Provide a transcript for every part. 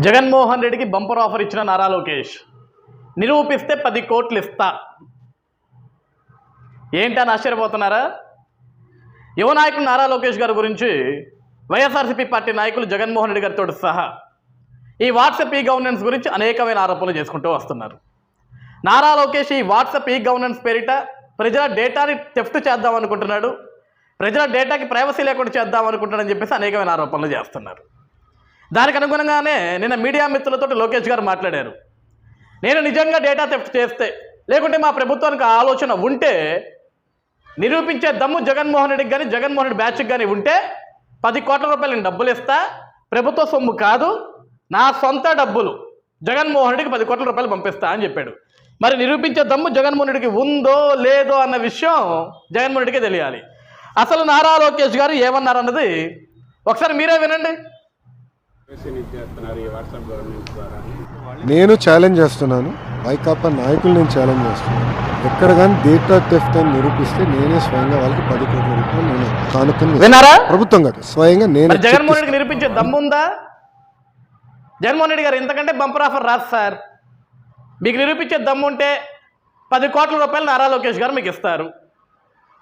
జగన్మోహన్ రెడ్డికి bumper offer ఇచ్చిన నారా లోకేష్. నిరూపిస్తే 10 కోట్లు ఇస్తా. ఏంటని ఆశ్చర్యపోతున్నారా? యువ నాయకులు నారా లోకేష్ గారి గురించి వైఎస్ఆర్సీపీ పార్టీ నాయకులు జగన్మోహన్ రెడ్డి గారితో సహా ఈ వాట్సాప్ ఈ గవర్నెన్స్ గురించి అనేకమైన ఆరోపణలు చేసుకుంటూ వస్తున్నారు. నారా లోకేష్ ఈ వాట్సాప్ ఈ గవర్నెన్స్ పేరిట ప్రజల డేటాని థెఫ్ట్ చేద్దాం అనుకుంటున్నాడు, ప్రజల డేటాకి ప్రైవసీ లేకుండా చేద్దాం అనుకుంటున్నాడని చెప్పేసి అనేకమైన ఆరోపణలు చేస్తున్నారు. దానికి అనుగుణంగానే నిన్న మీడియా మిత్రులతో లోకేష్ గారు మాట్లాడారు. నేను నిజంగా డేటా థెఫ్ట్ చేస్తే, లేకుంటే మా ప్రభుత్వానికి ఆలోచన ఉంటే, నిరూపించే దమ్ము జగన్మోహన్ రెడ్డికి కానీ జగన్మోహన్ రెడ్డి బ్యాచ్కి కానీ ఉంటే 10 కోట్ల రూపాయలు నేను డబ్బులు ఇస్తా. ప్రభుత్వ సొమ్ము కాదు, నా సొంత డబ్బులు జగన్మోహన్ రెడ్డికి 10 కోట్ల రూపాయలు పంపిస్తా అని చెప్పాడు. మరి నిరూపించే దమ్ము జగన్మోహన్ రెడ్డికి ఉందో లేదో అన్న విషయం జగన్మోహన్ రెడ్డికే తెలియాలి. అసలు నారా లోకేష్ గారు ఏమన్నారన్నది ఒకసారి మీరే వినండి. నేను ఛాలెంజ్ చేస్తున్నాను, వైకాపా నాయకులు నేను ఛాలెంజ్ చేస్తున్నాను. ఎక్కడ కానీ డేటా థెఫ్ట్ అని నిరూపిస్తే నేనే స్వయంగా వాళ్ళకి 10 కోట్ల రూపాయలు నేను కానుకని విన్నారా? ప్రభుత్వం కాదు, స్వయంగా నేను. జగన్మోహన్ రెడ్డికి నిరూపించే దమ్ముందా? జగన్మోహన్ రెడ్డి గారు ఇంతకంటే బంపర్ ఆఫర్ రాదు సార్. మీకు నిరూపించే దమ్ముంటే 10 కోట్ల రూపాయలు నారా లోకేష్ గారు మీకు ఇస్తారు.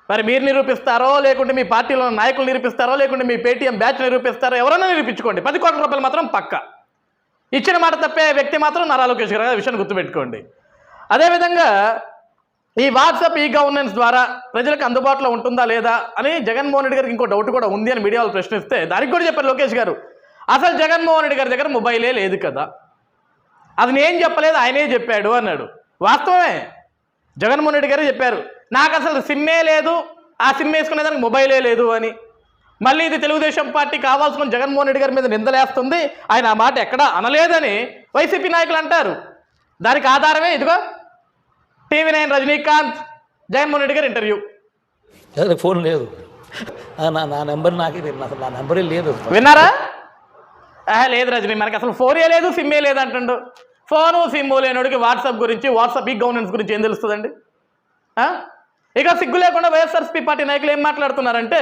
మరి మీరు నిరూపిస్తారో, లేకుంటే మీ పార్టీలో నాయకులు నిరూపిస్తారో, లేకుంటే మీ పేటీఎం బ్యాచ్ నిరూపిస్తారో, ఎవరైనా నిరూపించుకోండి. 10 కోట్ల రూపాయలు మాత్రం పక్క. ఇచ్చిన మాట తప్పే వ్యక్తి మాత్రం నారా లోకేష్ గారు, విషయాన్ని గుర్తుపెట్టుకోండి. అదేవిధంగా ఈ వాట్సాప్ ఈ గవర్నెన్స్ ద్వారా ప్రజలకు అందుబాటులో ఉంటుందా లేదా అని జగన్మోహన్ రెడ్డి గారికి ఇంకో డౌట్ కూడా ఉంది అని మీడియా వాళ్ళు ప్రశ్నిస్తే దానికి కూడా చెప్పారు లోకేష్ గారు. అసలు జగన్మోహన్ రెడ్డి గారి దగ్గర మొబైలే లేదు కదా, అది నేను చెప్పలేదు ఆయనే చెప్పాడు అన్నాడు. వాస్తవమే, జగన్మోహన్ రెడ్డి గారే చెప్పారు నాకు అసలు సిమ్మే లేదు, ఆ సిమ్ వేసుకునేదానికి మొబైలే లేదు అని. మళ్ళీ ఇది తెలుగుదేశం పార్టీ కావాల్సిన జగన్మోహన్ రెడ్డి గారి మీద నిందలేస్తుంది, ఆయన ఆ మాట ఎక్కడా అనలేదని వైసీపీ నాయకులు అంటారు. దానికి ఆధారమే ఇదిగో TV9 రజనీకాంత్ జగన్మోహన్ రెడ్డి గారి ఇంటర్వ్యూ. ఫోన్ లేదు, నా నెంబర్ నాకే తెలియదు, అసలు నా నెంబరే లేదు. విన్నారా? లేదు రజనీ, మనకి అసలు ఫోనే లేదు, సిమ్మే లేదు అంటుండు. ఫోను సిమ్ము లేనోడికి వాట్సాప్ గురించి, వాట్సాప్ ఈ గవర్నెన్స్ గురించి ఏం తెలుస్తుందండి? ఇక సిగ్గు లేకుండా వైఎస్ఆర్సీపీ పార్టీ నాయకులు ఏం మాట్లాడుతున్నారంటే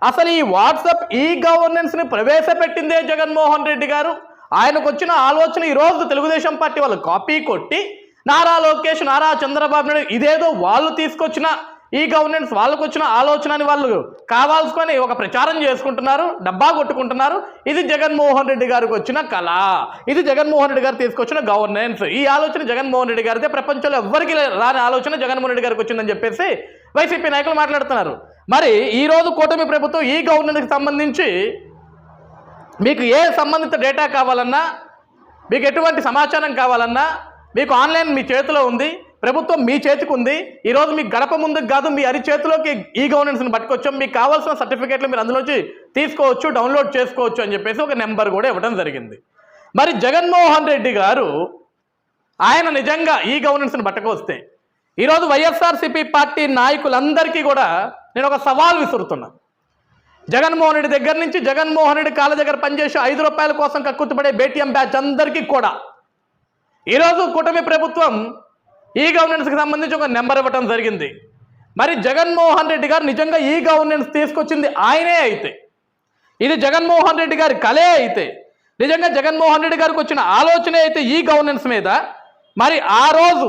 అసలు ఈ వాట్సాప్ ఈ గవర్నెన్స్ని ప్రవేశపెట్టిందే జగన్మోహన్ రెడ్డి గారు. ఆయనకు వచ్చిన ఆలోచన ఈరోజు తెలుగుదేశం పార్టీ వాళ్ళు కాపీ కొట్టి నారా లోకేష్, నారా చంద్రబాబు నాయుడు ఇదేదో వాళ్ళు తీసుకొచ్చిన ఈ గవర్నెన్స్ వాళ్ళకు వచ్చిన ఆలోచన అని వాళ్ళు కావాల్సుకొని ఒక ప్రచారం చేసుకుంటున్నారు, డబ్బా కొట్టుకుంటున్నారు. ఇది జగన్మోహన్ రెడ్డి గారికి వచ్చిన కళ, ఇది జగన్మోహన్ రెడ్డి గారు తీసుకొచ్చిన గవర్నెన్స్. ఈ ఆలోచన జగన్మోహన్ రెడ్డి గారితే, ప్రపంచంలో ఎవ్వరికి రాని ఆలోచన జగన్మోహన్ రెడ్డి గారికి వచ్చిందని చెప్పేసి వైసీపీ నాయకులు మాట్లాడుతున్నారు. మరి ఈరోజు కూటమి ప్రభుత్వం ఈ గవర్నెన్స్కి సంబంధించి మీకు ఏ సంబంధిత డేటా కావాలన్నా, మీకు ఎటువంటి సమాచారం కావాలన్నా మీకు ఆన్లైన్ మీ చేతిలో ఉంది, ప్రభుత్వం మీ చేతికి ఉంది. ఈరోజు మీకు గడప ముందుకు కాదు, మీ అరిచేతిలోకి ఈ గవర్నెన్స్ని పట్టుకొచ్చాం. మీకు కావాల్సిన సర్టిఫికేట్లు మీరు అందులోంచి తీసుకోవచ్చు, డౌన్లోడ్ చేసుకోవచ్చు అని చెప్పేసి ఒక నెంబర్ కూడా ఇవ్వడం జరిగింది. మరి జగన్మోహన్ రెడ్డి గారు ఆయన నిజంగా ఈ గవర్నెన్స్ని పట్టుకొస్తే ఈరోజు వైఎస్ఆర్సీపీ పార్టీ నాయకులందరికీ కూడా నేను ఒక సవాల్ విసురుతున్నా. జగన్మోహన్ రెడ్డి దగ్గర నుంచి జగన్మోహన్ రెడ్డి కాళ్ళ దగ్గర పనిచేసే 5 రూపాయల కోసం కక్కుతుపడే పేటీఎం బ్యాచ్ అందరికీ కూడా ఈరోజు కూటమి ప్రభుత్వం ఈ గవర్నెన్స్కి సంబంధించి ఒక నెంబర్ ఇవ్వడం జరిగింది. మరి జగన్మోహన్ రెడ్డి గారు నిజంగా ఈ గవర్నెన్స్ తీసుకొచ్చింది ఆయనే అయితే, ఇది జగన్మోహన్ రెడ్డి గారి కలే అయితే, నిజంగా జగన్మోహన్ రెడ్డి గారికి వచ్చిన ఆలోచనే అయితే ఈ గవర్నెన్స్ మీద, మరి ఆ రోజు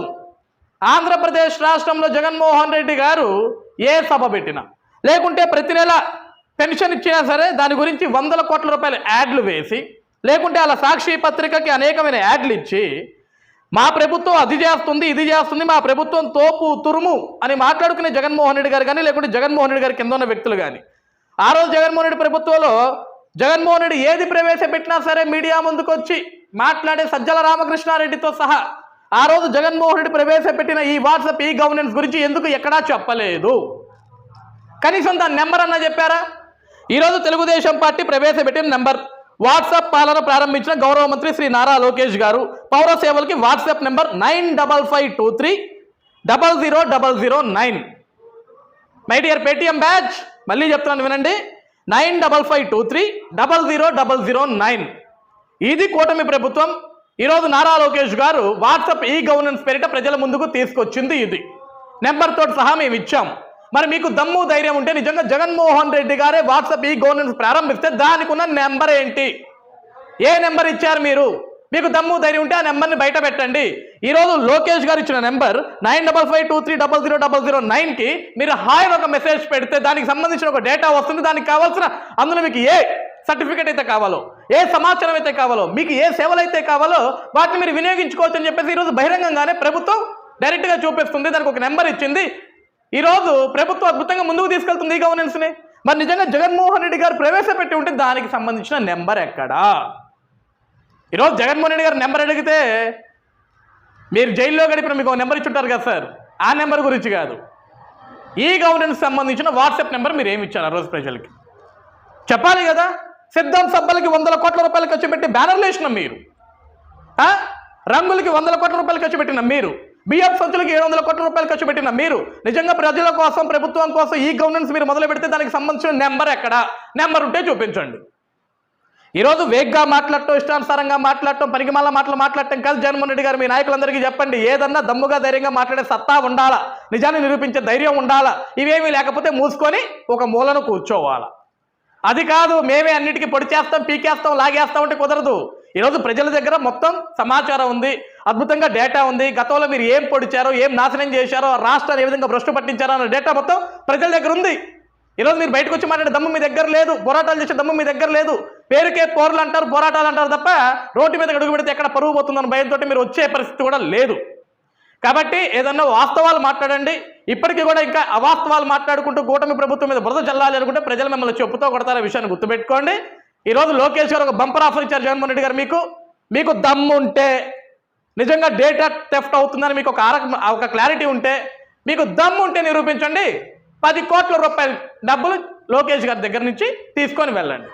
ఆంధ్రప్రదేశ్ రాష్ట్రంలో జగన్మోహన్ రెడ్డి గారు ఏ సభ పెట్టినా, లేకుంటే ప్రతి నెల పెన్షన్ ఇచ్చినా సరే దాని గురించి 100 కోట్ల రూపాయల యాడ్లు వేసి, లేకుంటే అలా సాక్షి పత్రికకి అనేకమైన యాడ్లు ఇచ్చి మా ప్రభుత్వం అది చేస్తుంది, ఇది చేస్తుంది, మా ప్రభుత్వం తోపు తురుము అని మాట్లాడుకునే జగన్మోహన్ రెడ్డి గారు కానీ, లేకుంటే జగన్మోహన్ రెడ్డి గారి కింద ఉన్న వ్యక్తులు కానీ, ఆ రోజు జగన్మోహన్ రెడ్డి ప్రభుత్వంలో జగన్మోహన్ రెడ్డి ఏది ప్రవేశపెట్టినా సరే మీడియా ముందుకు వచ్చి మాట్లాడే సజ్జల రామకృష్ణారెడ్డితో సహా ఆ రోజు జగన్మోహన్ రెడ్డి ప్రవేశపెట్టిన ఈ వాట్సాప్ ఈ గవర్నెన్స్ గురించి ఎందుకు ఎక్కడా చెప్పలేదు? కనీసం దాని నెంబర్ అన్నా చెప్పారా? ఈరోజు తెలుగుదేశం పార్టీ ప్రవేశపెట్టిన నెంబర్, వాట్సాప్ పాలన ప్రారంభించిన గౌరవ మంత్రి శ్రీ నారా లోకేష్ గారు పౌర సేవలకి WhatsApp number 9552300009. My dear Paytm batch, మళ్ళీ చెప్తున్నాను వినండి, 9552300009. ఇది కూటమి ప్రభుత్వం ఈరోజు నారా లోకేష్ గారు వాట్సాప్ ఈ గవర్నెన్స్ పేరిట ప్రజల ముందుకు తీసుకొచ్చింది. ఇది నెంబర్తో సహా మేము ఇచ్చాం. మరి మీకు దమ్ము ధైర్యం ఉంటే నిజంగా జగన్మోహన్ రెడ్డి గారే వాట్సాప్ ఈ గవర్నెన్స్ ప్రారంభిస్తే దానికి ఉన్న నెంబర్ ఏంటి? ఏ నెంబర్ ఇచ్చారు మీరు? మీకు దమ్ము ధైర్యం ఉంటే ఆ నెంబర్ని బయట పెట్టండి. ఈరోజు లోకేష్ గారు ఇచ్చిన నెంబర్ 9552300009కి మీరు హాయ్ ఒక మెసేజ్ పెడితే దానికి సంబంధించిన ఒక డేటా వస్తుంది. దానికి కావాల్సిన అందులో మీకు ఏ సర్టిఫికేట్ అయితే కావాలో, ఏ సమాచారం అయితే కావాలో, మీకు ఏ సేవలు అయితే కావాలో వాటిని మీరు వినియోగించుకోవచ్చు అని చెప్పేసి ఈరోజు బహిరంగంగానే ప్రభుత్వం డైరెక్ట్గా చూపిస్తుంది. దానికి ఒక నెంబర్ ఇచ్చింది. ఈరోజు ప్రభుత్వం అద్భుతంగా ముందుకు తీసుకెళ్తుంది ఈ గవర్నెన్స్ని. మరి నిజంగా జగన్మోహన్ రెడ్డి గారు ప్రవేశపెట్టి ఉంటే దానికి సంబంధించిన నెంబర్ ఎక్కడా? ఈరోజు జగన్మోహన్ రెడ్డి గారు నెంబర్ అడిగితే మీరు జైల్లో గడిపిన మీకు నెంబర్ ఇచ్చుంటారు కదా సార్, ఆ నెంబర్ గురించి కాదు. ఈ గవర్నెన్స్ సంబంధించిన వాట్సాప్ నెంబర్ మీరు ఏమి ఇచ్చారు ఆ రోజు ప్రజలకి చెప్పాలి కదా. సిద్ధం సభలకి 100 కోట్ల రూపాయలు ఖర్చు పెట్టి బ్యానర్లు వేసినాం మీరు, రంగులకి 100 కోట్ల రూపాయలు ఖర్చు పెట్టిన మీరు, బియ్యం సంచులకి 700 కోట్ల రూపాయలు ఖర్చు పెట్టిన మీరు నిజంగా ప్రజల కోసం ప్రభుత్వం కోసం ఈ గవర్నెన్స్ మీరు మొదలు పెడితే దానికి సంబంధించిన నెంబర్ ఎక్కడ? నెంబర్ ఉంటే చూపించండి. ఈరోజు వేగ్గా మాట్లాడటం, ఇష్టానుసారంగా మాట్లాడటం, పనికిమాల మాటలు మాట్లాడటం కాదు. జగన్మోహన్ రెడ్డి గారు మీ నాయకులందరికీ చెప్పండి, ఏదన్నా దమ్ముగా ధైర్యంగా మాట్లాడే సత్తా ఉండాలా, నిజాన్ని నిరూపించే ధైర్యం ఉండాలా. ఇవేమీ లేకపోతే మూసుకొని ఒక మూలను కూర్చోవాలా. అది కాదు మేమే అన్నిటికీ పొడి చేస్తాం, పీకేస్తాం, లాగేస్తాం అంటే కుదరదు. ఈరోజు ప్రజల దగ్గర మొత్తం సమాచారం ఉంది, అద్భుతంగా డేటా ఉంది. గతంలో మీరు ఏం పొడిచారో, ఏం నాశనం చేశారో, రాష్ట్రాన్ని ఏ విధంగా భ్రష్టు పట్టించారో అన్న డేటా మొత్తం ప్రజల దగ్గర ఉంది. ఈరోజు మీరు బయటకు వచ్చి మాట్లాడే దమ్ము మీ దగ్గర లేదు, పోరాటాలు చేసే దమ్ము మీ దగ్గర లేదు. పేరుకే పోర్లు అంటారు, పోరాటాలు అంటారు తప్ప రోడ్డు మీద అడుగు పెడితే ఎక్కడ పరుగు పోతుందని భయంతో మీరు వచ్చే పరిస్థితి కూడా లేదు. కాబట్టి ఏదన్నా వాస్తవాలు మాట్లాడండి. ఇప్పటికీ కూడా ఇంకా అవాస్తవాలు మాట్లాడుకుంటూ కూటమి ప్రభుత్వం మీద బురద చల్లాలి అనుకుంటే ప్రజలు మిమ్మల్ని చెప్పుతో కొడతారనే విషయాన్ని గుర్తుపెట్టుకోండి. ఈరోజు లోకేష్ గారు ఒక బంపర్ ఆఫర్ ఇచ్చారు జగన్మోహన్ రెడ్డి గారు. మీకు దమ్ము ఉంటే, నిజంగా డేటా థెఫ్ట్ అవుతుందని మీకు ఒక క్లారిటీ ఉంటే, మీకు దమ్ము ఉంటే నిరూపించండి. 10 కోట్ల రూపాయల డబ్బులు లోకేష్ గారి దగ్గర నుంచి తీసుకొని వెళ్ళండి.